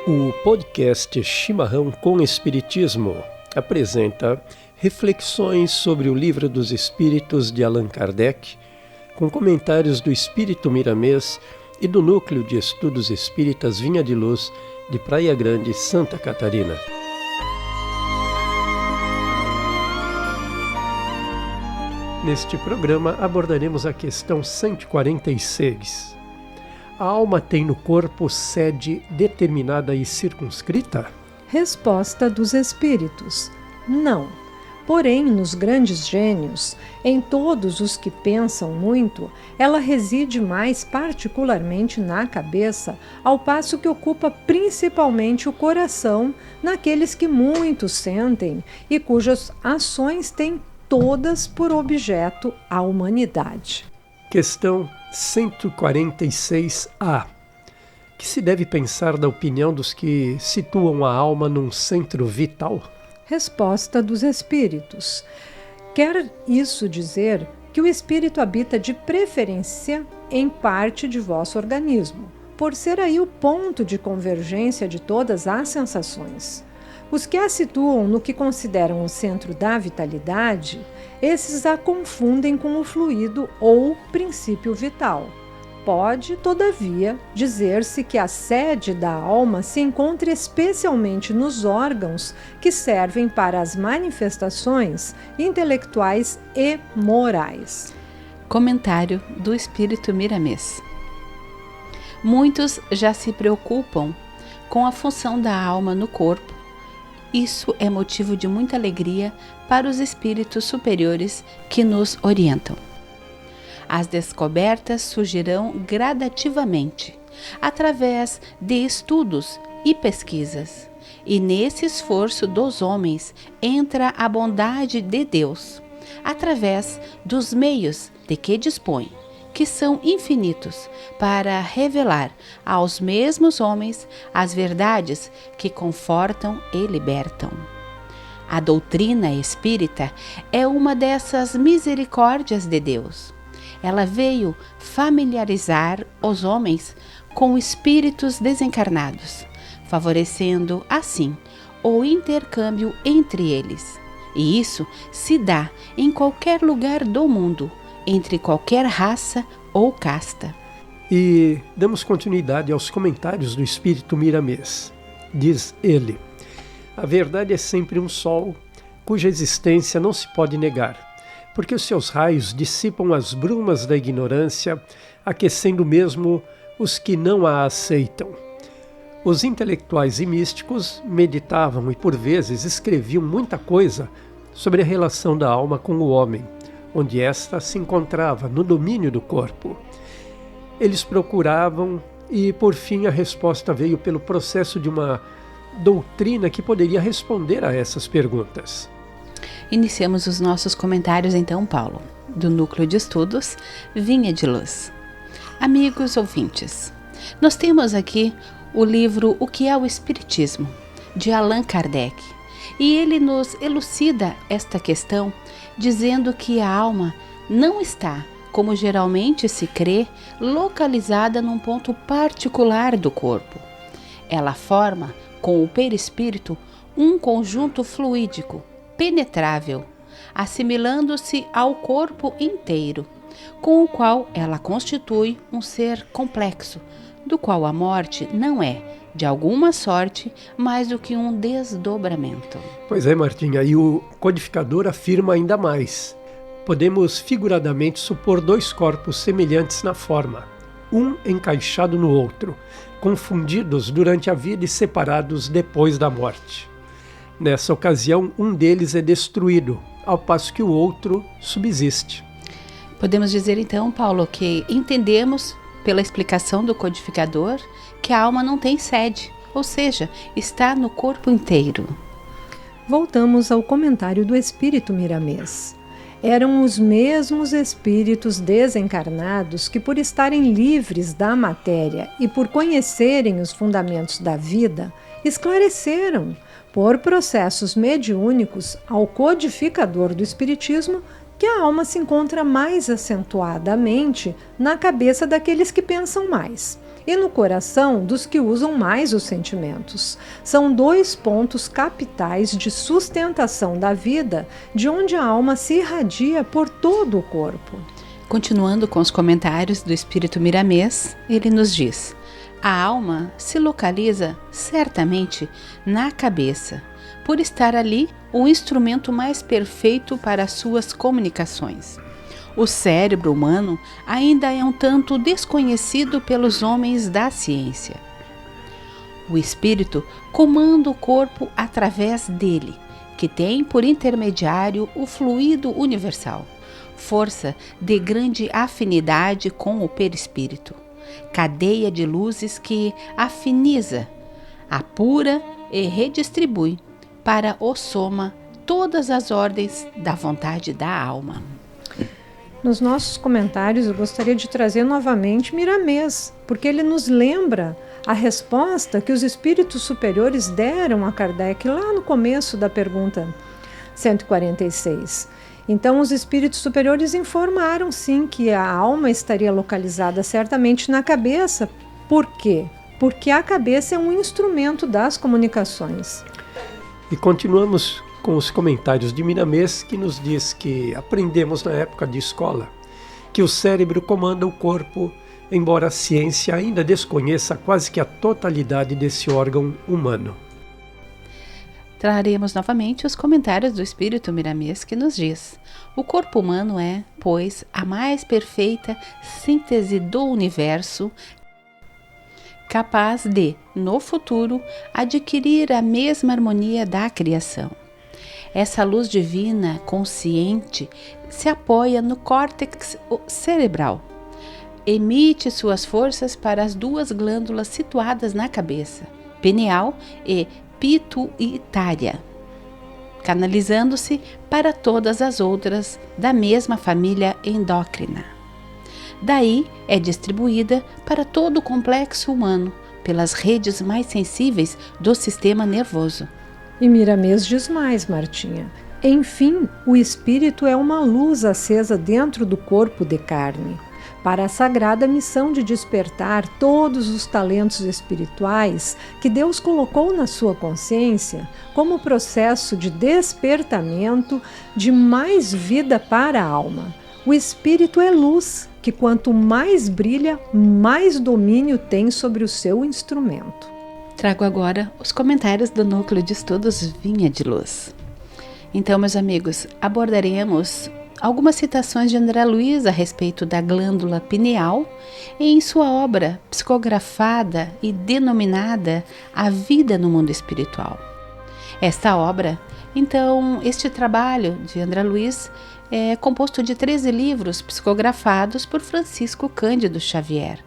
O podcast Chimarrão com Espiritismo apresenta reflexões sobre o Livro dos Espíritos de Allan Kardec, com comentários do Espírito Miramês e do Núcleo de Estudos Espíritas Vinha de Luz, de Praia Grande, Santa Catarina. Neste programa abordaremos a questão 146. A alma tem no corpo sede determinada e circunscrita? Resposta dos espíritos: não. Porém, nos grandes gênios, em todos os que pensam muito, ela reside mais particularmente na cabeça, ao passo que ocupa principalmente o coração naqueles que muito sentem e cujas ações têm todas por objeto a humanidade. Questão 146A. Que se deve pensar da opinião dos que situam a alma num centro vital? Resposta dos espíritos: quer isso dizer que o espírito habita de preferência em parte de vosso organismo, por ser aí o ponto de convergência de todas as sensações. Os que a situam no que consideram o centro da vitalidade, esses a confundem com o fluido ou princípio vital. Pode, todavia, dizer-se que a sede da alma se encontra especialmente nos órgãos que servem para as manifestações intelectuais e morais. Comentário do Espírito Miramês. Muitos já se preocupam com a função da alma no corpo. Isso é motivo de muita alegria para os espíritos superiores que nos orientam. As descobertas surgirão gradativamente, através de estudos e pesquisas. E nesse esforço dos homens entra a bondade de Deus, através dos meios de que dispõe, que são infinitos, para revelar aos mesmos homens as verdades que confortam e libertam. A doutrina espírita é uma dessas misericórdias de Deus. Ela veio familiarizar os homens com espíritos desencarnados, favorecendo, assim, o intercâmbio entre eles. E isso se dá em qualquer lugar do mundo, entre qualquer raça ou casta. E damos continuidade aos comentários do Espírito Miramês. Diz ele: a verdade é sempre um sol, cuja existência não se pode negar, porque os seus raios dissipam as brumas da ignorância, aquecendo mesmo os que não a aceitam. Os intelectuais e místicos meditavam e por vezes escreviam muita coisa sobre a relação da alma com o homem, onde esta se encontrava no domínio do corpo. Eles procuravam e, por fim, a resposta veio pelo processo de uma doutrina que poderia responder a essas perguntas. Iniciamos os nossos comentários então, Paulo, do Núcleo de Estudos Vinha de Luz. Amigos ouvintes, nós temos aqui o livro O que é o Espiritismo, de Allan Kardec, e ele nos elucida esta questão dizendo que a alma não está, como geralmente se crê, localizada num ponto particular do corpo. Ela forma, com o perispírito, um conjunto fluídico, penetrável, assimilando-se ao corpo inteiro, com o qual ela constitui um ser complexo, do qual a morte não é, de alguma sorte, mais do que um desdobramento. Pois é, Martinha, e o codificador afirma ainda mais. Podemos figuradamente supor dois corpos semelhantes na forma, um encaixado no outro, confundidos durante a vida e separados depois da morte. Nessa ocasião, um deles é destruído, ao passo que o outro subsiste. Podemos dizer então, Paulo, que entendemos, pela explicação do codificador, que a alma não tem sede, ou seja, está no corpo inteiro. Voltamos ao comentário do Espírito Miramês. Eram os mesmos espíritos desencarnados que, por estarem livres da matéria e por conhecerem os fundamentos da vida, esclareceram, por processos mediúnicos, ao codificador do Espiritismo que a alma se encontra mais acentuadamente na cabeça daqueles que pensam mais e no coração dos que usam mais os sentimentos. São 2 pontos capitais de sustentação da vida, de onde a alma se irradia por todo o corpo. Continuando com os comentários do espírito Miramês, ele nos diz: a alma se localiza certamente na cabeça, por estar ali o instrumento mais perfeito para as suas comunicações. O cérebro humano ainda é um tanto desconhecido pelos homens da ciência. O espírito comanda o corpo através dele, que tem por intermediário o fluido universal, força de grande afinidade com o perispírito, cadeia de luzes que afiniza, apura e redistribui para o soma todas as ordens da vontade da alma. Nos nossos comentários eu gostaria de trazer novamente Miramês, porque ele nos lembra a resposta que os espíritos superiores deram a Kardec lá no começo da pergunta 146. Então os espíritos superiores informaram sim que a alma estaria localizada certamente na cabeça. Por quê? Porque a cabeça é um instrumento das comunicações. E continuamos com os comentários de Miramês, que nos diz que aprendemos na época de escola que o cérebro comanda o corpo, embora a ciência ainda desconheça quase que a totalidade desse órgão humano. Traremos novamente os comentários do espírito Miramês, que nos diz: o corpo humano é, pois, a mais perfeita síntese do universo, capaz de, no futuro, adquirir a mesma harmonia da criação. Essa luz divina consciente se apoia no córtex cerebral, emite suas forças para as 2 glândulas situadas na cabeça, pineal e pituitária, canalizando-se para todas as outras da mesma família endócrina. Daí é distribuída para todo o complexo humano pelas redes mais sensíveis do sistema nervoso. E Miramês diz mais, Martinha. Enfim, o espírito é uma luz acesa dentro do corpo de carne, para a sagrada missão de despertar todos os talentos espirituais que Deus colocou na sua consciência como processo de despertamento de mais vida para a alma. O espírito é luz, que quanto mais brilha, mais domínio tem sobre o seu instrumento. Trago agora os comentários do Núcleo de Estudos Vinha de Luz. Então, meus amigos, abordaremos algumas citações de André Luiz a respeito da glândula pineal em sua obra psicografada e denominada A Vida no Mundo Espiritual. Esta obra, então, este trabalho de André Luiz é composto de 13 livros psicografados por Francisco Cândido Xavier,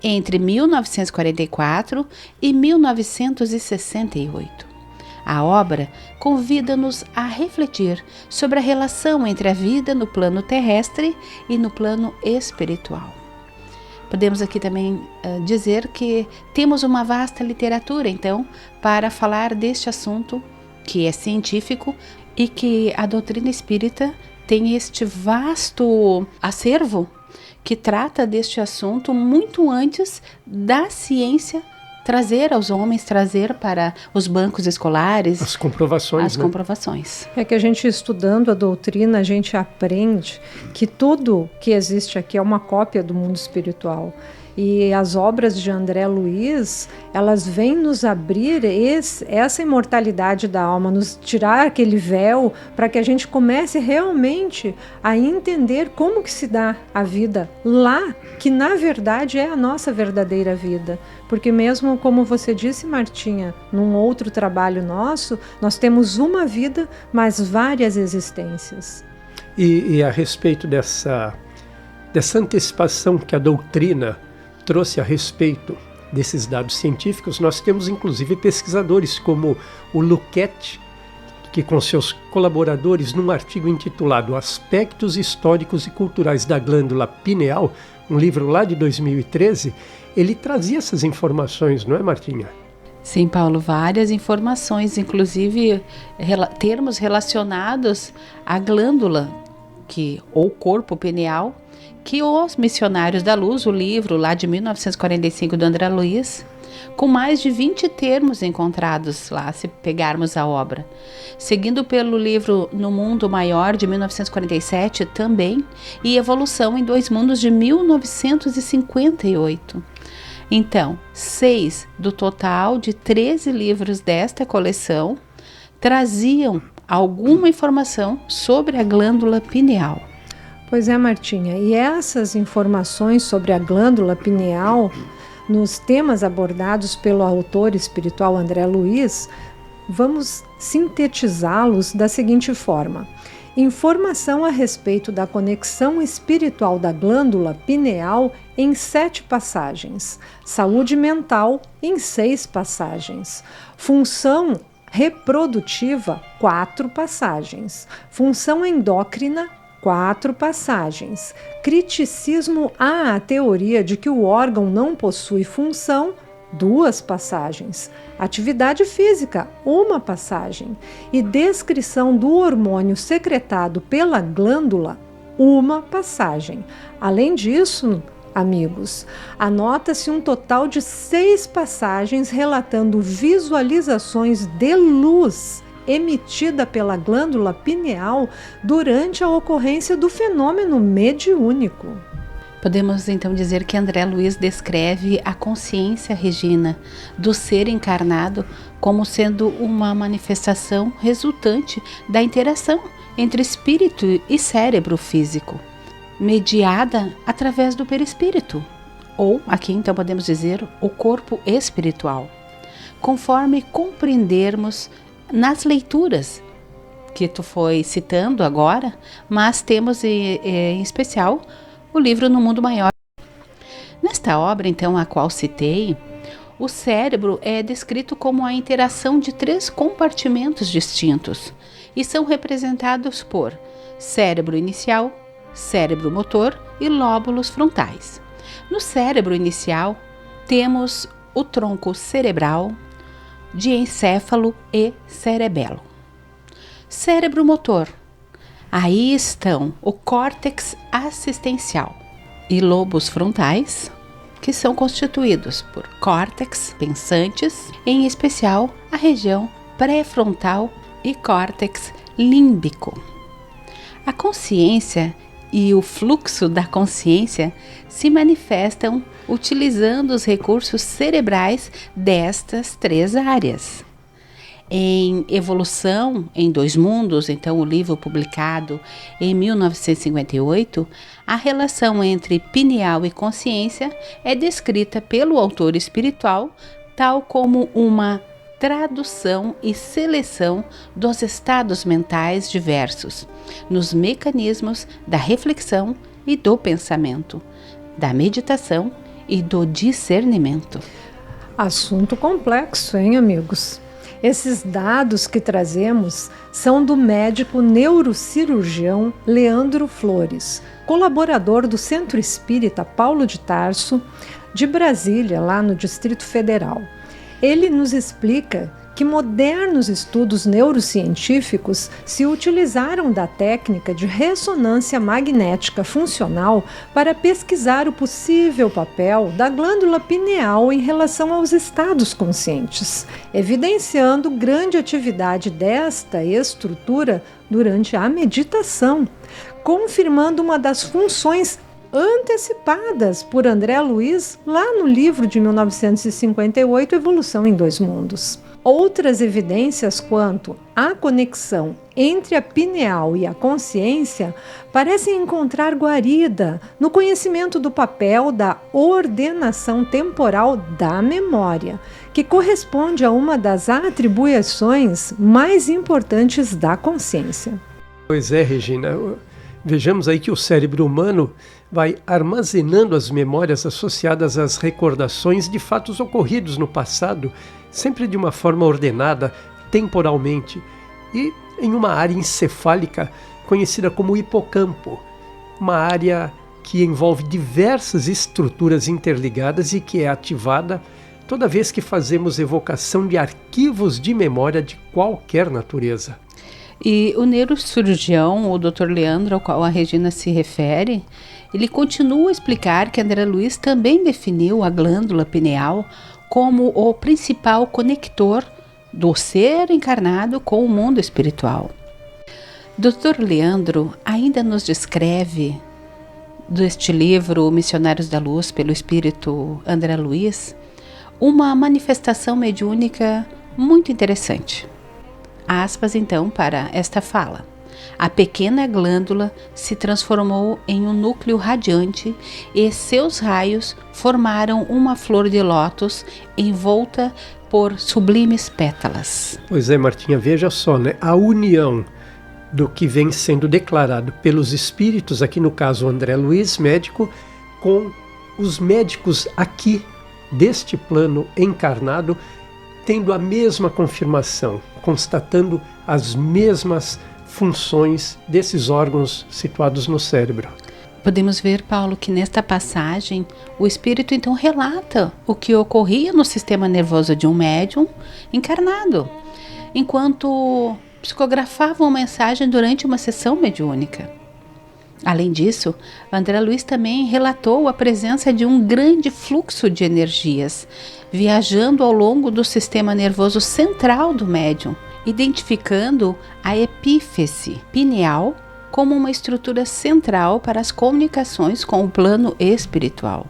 entre 1944 e 1968. A obra convida-nos a refletir sobre a relação entre a vida no plano terrestre e no plano espiritual. Podemos aqui também dizer que temos uma vasta literatura, então, para falar deste assunto que é científico e que a doutrina espírita tem este vasto acervo que trata deste assunto muito antes da ciência trazer aos homens, trazer para os bancos escolares as comprovações. Comprovações. É que a gente, estudando a doutrina, a gente aprende que tudo que existe aqui é uma cópia do mundo espiritual. E as obras de André Luiz, elas vêm nos abrir essa imortalidade da alma, nos tirar aquele véu para que a gente comece realmente a entender como que se dá a vida lá, que na verdade é a nossa verdadeira vida. Porque mesmo como você disse, Martinha, num outro trabalho nosso, nós temos uma vida, mas várias existências. E a respeito dessa antecipação que a doutrina trouxe a respeito desses dados científicos, nós temos inclusive pesquisadores como o Luquet, que com seus colaboradores, num artigo intitulado Aspectos Históricos e Culturais da Glândula Pineal, um livro lá de 2013, ele trazia essas informações, não é, Martinha? Sim, Paulo, várias informações, inclusive termos relacionados à glândula ou corpo pineal, que os Missionários da Luz, o livro lá de 1945 do André Luiz, com mais de 20 termos encontrados lá, se pegarmos a obra. Seguindo pelo livro No Mundo Maior, de 1947, também, e Evolução em Dois Mundos, de 1958. Então, 6 do total de 13 livros desta coleção traziam alguma informação sobre a glândula pineal. Pois é, Martinha, e essas informações sobre a glândula pineal, nos temas abordados pelo autor espiritual André Luiz, vamos sintetizá-los da seguinte forma: informação a respeito da conexão espiritual da glândula pineal em 7 passagens, saúde mental em 6 passagens, função reprodutiva 4 passagens, função endócrina 4 passagens, criticismo à teoria de que o órgão não possui função 2 passagens, atividade física 1 passagem e descrição do hormônio secretado pela glândula 1 passagem. Além disso, amigos, anota-se um total de 6 passagens relatando visualizações de luz emitida pela glândula pineal durante a ocorrência do fenômeno mediúnico. Podemos então dizer que André Luiz descreve a consciência, Regina, do ser encarnado como sendo uma manifestação resultante da interação entre espírito e cérebro físico, mediada através do perispírito, ou aqui então podemos dizer o corpo espiritual, conforme compreendermos nas leituras que tu foi citando agora, mas temos em especial o livro No Mundo Maior. Nesta obra, então, a qual citei, o cérebro é descrito como a interação de 3 compartimentos distintos e são representados por cérebro inicial, cérebro motor e lóbulos frontais. No cérebro inicial, temos o tronco cerebral, diencéfalo e cerebelo. Cérebro motor. Aí estão o córtex assistencial e lobos frontais, que são constituídos por córtex pensantes, em especial a região pré-frontal e córtex límbico. A consciência e o fluxo da consciência se manifestam utilizando os recursos cerebrais destas 3 áreas. Em Evolução em Dois Mundos, então o livro publicado em 1958, a relação entre pineal e consciência é descrita pelo autor espiritual tal como uma tradução e seleção dos estados mentais diversos, nos mecanismos da reflexão e do pensamento, da meditação e do discernimento. Assunto complexo, hein, amigos? Esses dados que trazemos são do médico neurocirurgião Leandro Flores, colaborador do Centro Espírita Paulo de Tarso, de Brasília, lá no Distrito Federal. Ele nos explica que modernos estudos neurocientíficos se utilizaram da técnica de ressonância magnética funcional para pesquisar o possível papel da glândula pineal em relação aos estados conscientes, evidenciando grande atividade desta estrutura durante a meditação, confirmando uma das funções antecipadas por André Luiz lá no livro de 1958, Evolução em Dois Mundos. Outras evidências quanto à conexão entre a pineal e a consciência parecem encontrar guarida no conhecimento do papel da ordenação temporal da memória, que corresponde a uma das atribuições mais importantes da consciência. Pois é, Regina. Vejamos aí que o cérebro humano vai armazenando as memórias associadas às recordações de fatos ocorridos no passado, sempre de uma forma ordenada, temporalmente, e em uma área encefálica conhecida como hipocampo, uma área que envolve diversas estruturas interligadas e que é ativada toda vez que fazemos evocação de arquivos de memória de qualquer natureza. E o neurocirurgião, o Dr. Leandro, ao qual a Regina se refere, ele continua a explicar que André Luiz também definiu a glândula pineal como o principal conector do ser encarnado com o mundo espiritual. Dr. Leandro ainda nos descreve, deste livro Missionários da Luz, pelo espírito André Luiz, uma manifestação mediúnica muito interessante. Aspas então para esta fala. A pequena glândula se transformou em um núcleo radiante e seus raios formaram uma flor de lótus envolta por sublimes pétalas. Pois é, Martinha, veja só, né? A união do que vem sendo declarado pelos espíritos, aqui no caso André Luiz, médico, com os médicos aqui deste plano encarnado, tendo a mesma confirmação, constatando as mesmas funções desses órgãos situados no cérebro. Podemos ver, Paulo, que nesta passagem o espírito então relata o que ocorria no sistema nervoso de um médium encarnado, enquanto psicografava uma mensagem durante uma sessão mediúnica. Além disso, André Luiz também relatou a presença de um grande fluxo de energias viajando ao longo do sistema nervoso central do médium, identificando a epífise pineal como uma estrutura central para as comunicações com o plano espiritual.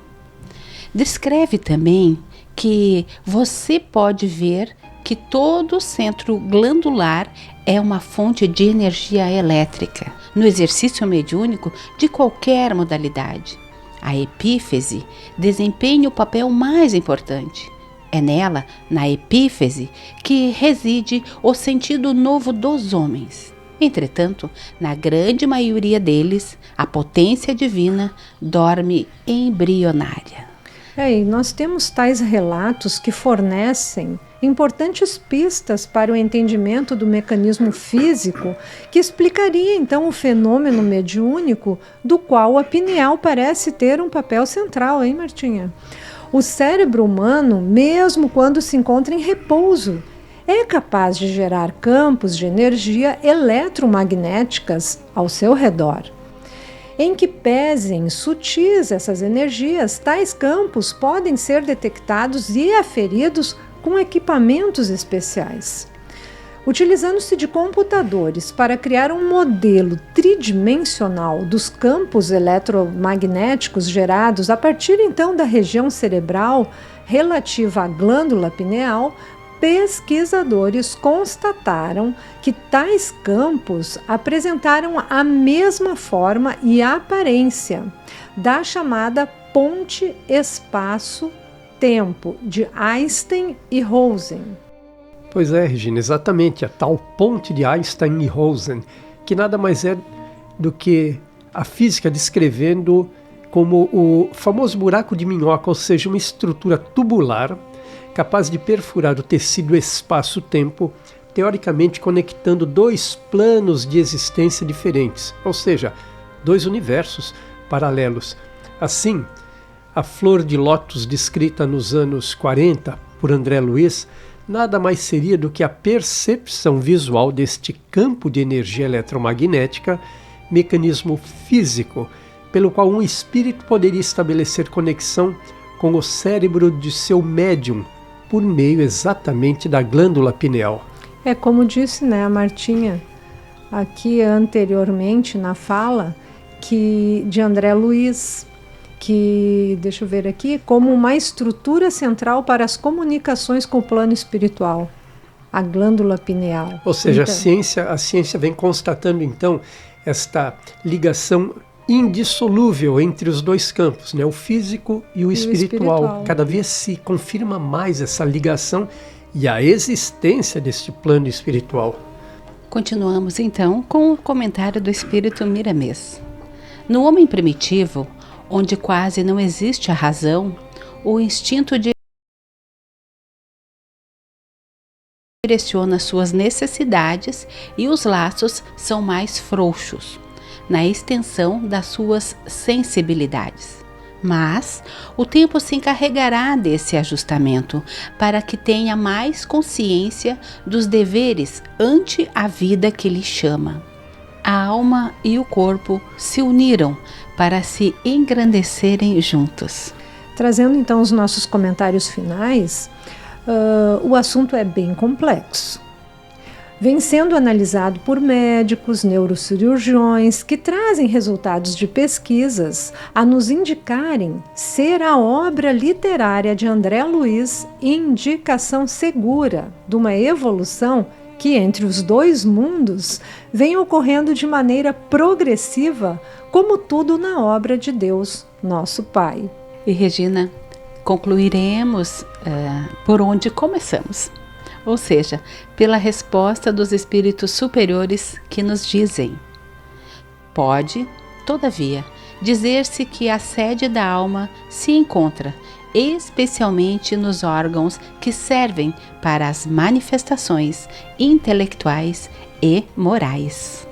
Descreve também que você pode ver que todo o centro glandular é uma fonte de energia elétrica no exercício mediúnico de qualquer modalidade. A epífise desempenha o papel mais importante. É nela, na epífise, que reside o sentido novo dos homens. Entretanto, na grande maioria deles, a potência divina dorme embrionária. E nós temos tais relatos que fornecem importantes pistas para o entendimento do mecanismo físico que explicaria então o fenômeno mediúnico do qual a pineal parece ter um papel central, hein, Martinha? O cérebro humano, mesmo quando se encontra em repouso, é capaz de gerar campos de energia eletromagnéticas ao seu redor. Em que pesem sutis essas energias, tais campos podem ser detectados e aferidos com equipamentos especiais. Utilizando-se de computadores para criar um modelo tridimensional dos campos eletromagnéticos gerados a partir então da região cerebral relativa à glândula pineal, pesquisadores constataram que tais campos apresentaram a mesma forma e aparência da chamada ponte espaço-tempo de Einstein e Rosen. Pois é, Regina, exatamente, a tal ponte de Einstein e Rosen, que nada mais é do que a física descrevendo como o famoso buraco de minhoca, ou seja, uma estrutura tubular capaz de perfurar o tecido espaço-tempo, teoricamente conectando dois planos de existência diferentes, ou seja, dois universos paralelos. Assim, a flor de lótus descrita nos anos 40 por André Luiz nada mais seria do que a percepção visual deste campo de energia eletromagnética, mecanismo físico, pelo qual um espírito poderia estabelecer conexão com o cérebro de seu médium, por meio exatamente da glândula pineal. É como disse, né, a Martinha, aqui anteriormente na fala, que de André Luiz, que, deixa eu ver aqui, como uma estrutura central para as comunicações com o plano espiritual, a glândula pineal. Ou seja, então, a ciência vem constatando então esta ligação indissolúvel entre os dois campos, né? O físico e o espiritual. Cada vez se confirma mais essa ligação e a existência deste plano espiritual. Continuamos então com o comentário do espírito Miramês. No homem primitivo, onde quase não existe a razão, o instinto direciona suas necessidades e os laços são mais frouxos na extensão das suas sensibilidades. Mas o tempo se encarregará desse ajustamento para que tenha mais consciência dos deveres ante a vida que lhe chama. A alma e o corpo se uniram para se engrandecerem juntos. Trazendo então os nossos comentários finais, o assunto é bem complexo. Vem sendo analisado por médicos, neurocirurgiões, que trazem resultados de pesquisas a nos indicarem ser a obra literária de André Luiz indicação segura de uma evolução que entre os dois mundos vem ocorrendo de maneira progressiva, como tudo na obra de Deus, nosso Pai. E Regina, concluiremos por onde começamos. Ou seja, pela resposta dos espíritos superiores que nos dizem: pode, todavia, dizer-se que a sede da alma se encontra especialmente nos órgãos que servem para as manifestações intelectuais e morais.